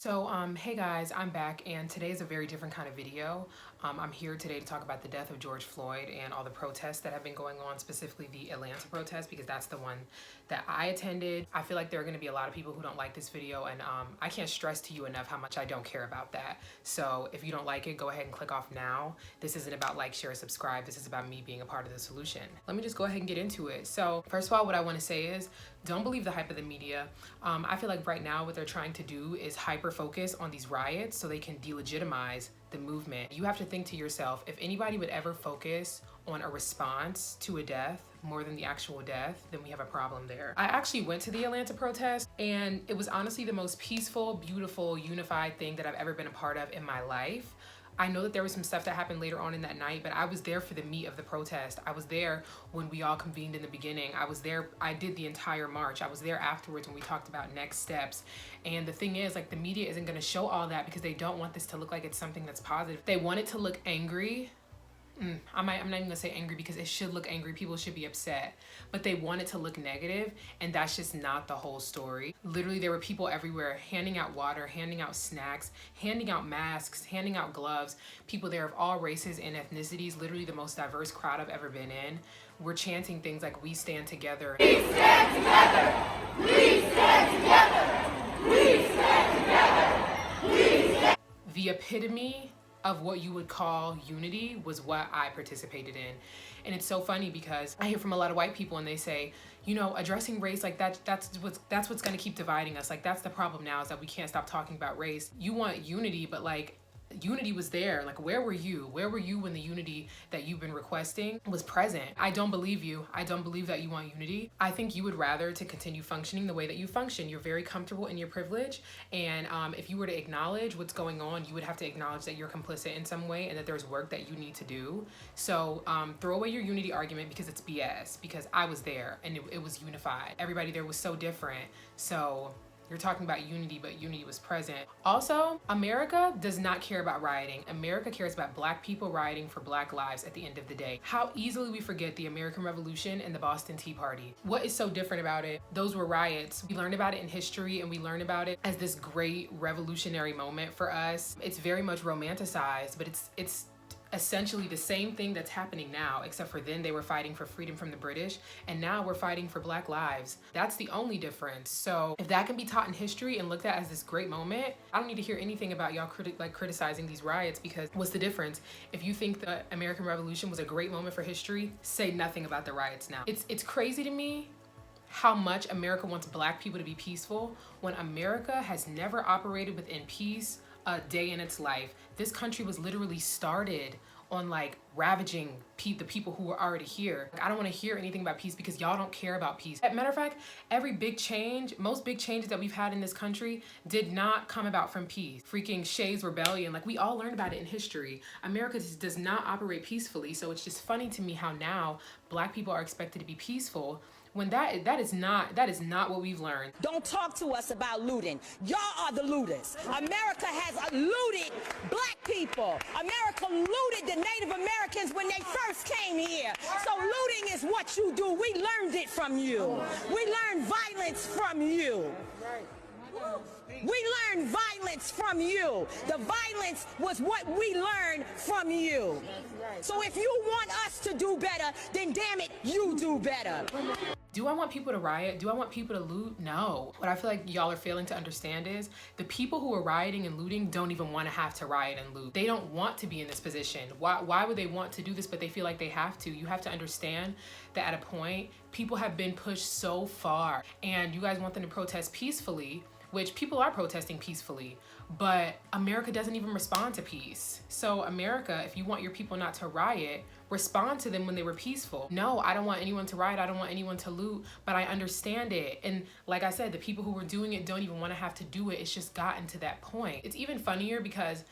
Hey guys, I'm back and today is a very different kind of video. I'm here today to talk about the death of George Floyd and all the protests that have been going on, specifically the Atlanta protest, because that's the one that I attended. I feel like there are going to be a lot of people who don't like this video, and I can't stress to you enough how much I don't care about that. So if you don't like it, go ahead and click off now. This isn't about like, share, subscribe. This is about me being a part of the solution. Let me just go ahead and get into it. So first of all, what I want to say is don't believe the hype of the media. I feel like right now what they're trying to do is hyper focus on these riots so they can delegitimize the movement. You have to think to yourself, if anybody would ever focus on a response to a death more than the actual death, then we have a problem there. I actually went to the Atlanta protest and it was honestly the most peaceful, beautiful, unified thing that I've ever been a part of in my life. I know that there was some stuff that happened later on in that night, but I was there for the meat of the protest. I was there when we all convened in the beginning. I was there, I did the entire march. I was there afterwards when we talked about next steps. And the thing is, like, the media isn't gonna show all that because they don't want this to look like it's something that's positive. They want it to look angry. I'm not even gonna say angry because it should look angry. People should be upset, but they want it to look negative, and that's just not the whole story. Literally, there were people everywhere handing out water, handing out snacks, handing out masks, handing out gloves. People there of all races and ethnicities, literally the most diverse crowd I've ever been in. We're chanting things like, "We stand together." We stand together. We stand together. We stand together. We stand. The epitome of what you would call unity was what I participated in. And it's so funny because I hear from a lot of white people and they say, you know, addressing race, like that's what's gonna keep dividing us. Like, that's the problem now, is that we can't stop talking about race. You want unity, but like, unity was there. Like, where were you? Where were you when the unity that you've been requesting was present? I don't believe you. I don't believe that you want unity. I think you would rather to continue functioning the way that you function. You're very comfortable in your privilege. And if you were to acknowledge what's going on, you would have to acknowledge that you're complicit in some way and that there's work that you need to do. So throw away your unity argument because it's BS, because I was there and it was unified. Everybody there was so different. So you're talking about unity, but unity was present. Also, America does not care about rioting. America cares about Black people rioting for Black lives at the end of the day. How easily we forget the American Revolution and the Boston Tea Party. What is so different about it? Those were riots. We learned about it in history and we learned about it as this great revolutionary moment for us. It's very much romanticized, but it's essentially the same thing that's happening now, except for then they were fighting for freedom from the British, and now we're fighting for Black lives. That's the only difference. So if that can be taught in history and looked at as this great moment, I don't need to hear anything about y'all criticizing these riots, because what's the difference? If you think the American Revolution was a great moment for history, say nothing about the riots now. It's crazy to me how much America wants Black people to be peaceful when America has never operated within peace a day in its life. This country was literally started on like ravaging the people who were already here. I don't want to hear anything about peace because y'all don't care about peace. As a matter of fact, every big change, most big changes that we've had in this country did not come about from peace. Freaking Shays Rebellion, like, we all learned about it in history. America just does not operate peacefully. So it's just funny to me how now Black people are expected to be peaceful when that is not what we've learned. Don't talk to us about looting. Y'all are the looters. America has looted Black people. America looted the Native Americans when they first came here. So looting is what you do. We learned it from you. We learned violence from you. We learned violence from you. The violence was what we learned from you. So if you want us to do better, then damn it, you do better. Do I want people to riot? Do I want people to loot? No. What I feel like y'all are failing to understand is the people who are rioting and looting don't even want to have to riot and loot. They don't want to be in this position. Why would they want to do this, but they feel like they have to? You have to understand that at a point, people have been pushed so far, and you guys want them to protest peacefully, which people are protesting peacefully, but America doesn't even respond to peace. So America, if you want your people not to riot, respond to them when they were peaceful. No, I don't want anyone to riot. I don't want anyone to loot, but I understand it. And like I said, the people who were doing it don't even want to have to do it. It's just gotten to that point. It's even funnier because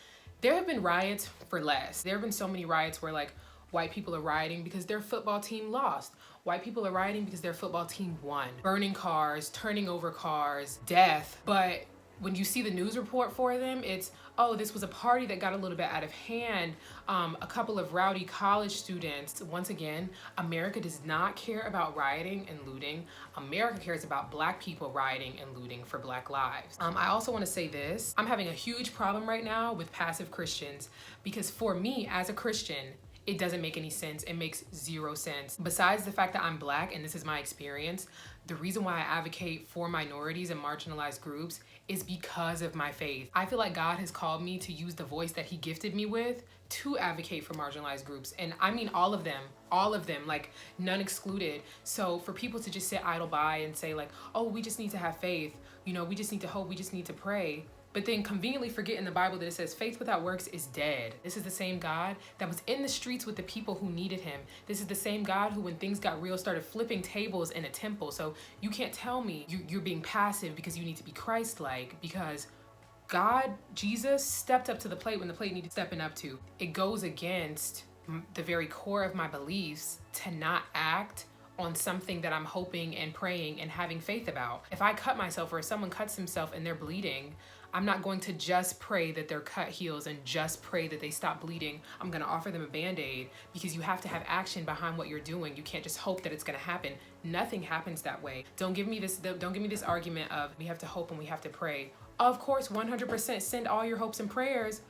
there have been riots for less. There have been so many riots where like white people are rioting because their football team lost. White people are rioting because their football team won. Burning cars, turning over cars, death. But when you see the news report for them, it's, oh, this was a party that got a little bit out of hand. A couple of rowdy college students. Once again, America does not care about rioting and looting. America cares about Black people rioting and looting for Black lives. I also want to say this. I'm having a huge problem right now with passive Christians, because for me as a Christian, it doesn't make any sense. It makes zero sense. Besides the fact that I'm Black and this is my experience, the reason why I advocate for minorities and marginalized groups is because of my faith. I feel like God has called me to use the voice that He gifted me with to advocate for marginalized groups. And I mean all of them, like none excluded. So for people to just sit idle by and say like, oh, we just need to have faith, we just need to hope, we just need to pray, but then conveniently forget in the Bible that it says faith without works is dead. This is the same God that was in the streets with the people who needed Him. This is the same God who, when things got real, started flipping tables in a temple. So you can't tell me you're being passive because you need to be Christ-like, because God, Jesus, stepped up to the plate when the plate needed stepping up to. It goes against the very core of my beliefs to not act on something that I'm hoping and praying and having faith about. If I cut myself, or if someone cuts himself and they're bleeding, I'm not going to just pray that their cut heals and just pray that they stop bleeding. I'm gonna offer them a Band-Aid, because you have to have action behind what you're doing. You can't just hope that it's gonna happen. Nothing happens that way. Don't give me this argument of we have to hope and we have to pray. Of course, 100% send all your hopes and prayers,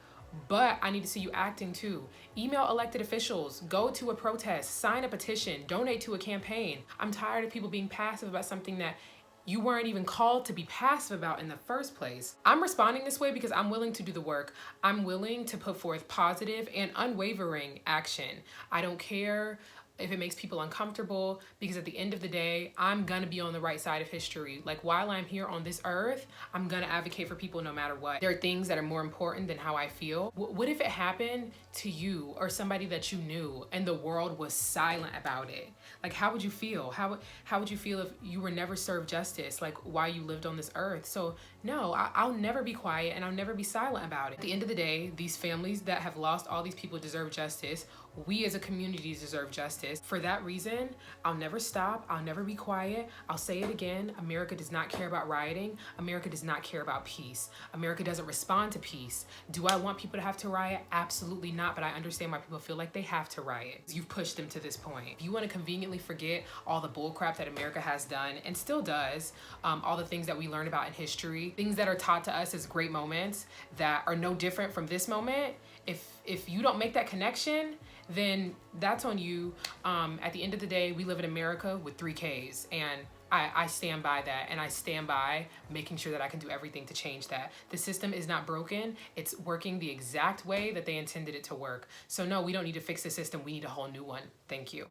but I need to see you acting too. Email elected officials, go to a protest, sign a petition, donate to a campaign. I'm tired of people being passive about something that you weren't even called to be passive about in the first place. I'm responding this way because I'm willing to do the work. I'm willing to put forth positive and unwavering action. I don't care if it makes people uncomfortable, because at the end of the day, I'm gonna be on the right side of history. Like, while I'm here on this earth, I'm gonna advocate for people no matter what. There are things that are more important than how I feel. What if it happened to you or somebody that you knew and the world was silent about it? Like, how would you feel? How would you feel if you were never served justice, like while you lived on this earth? So no, I'll never be quiet and I'll never be silent about it. At the end of the day, these families that have lost all these people deserve justice. We as a community deserve justice. For that reason, I'll never stop. I'll never be quiet. I'll say it again. America does not care about rioting. America does not care about peace. America doesn't respond to peace. Do I want people to have to riot? Absolutely not, but I understand why people feel like they have to riot. You've pushed them to this point. If you want to conveniently forget all the bullcrap that America has done and still does, all the things that we learn about in history, things that are taught to us as great moments that are no different from this moment, if you don't make that connection, then that's on you. At the end of the day, we live in America with 3 Ks, and I stand by that, and I stand by making sure that I can do everything to change that. The system is not broken. It's working the exact way that they intended it to work. So no, we don't need to fix the system. We need a whole new one. Thank you.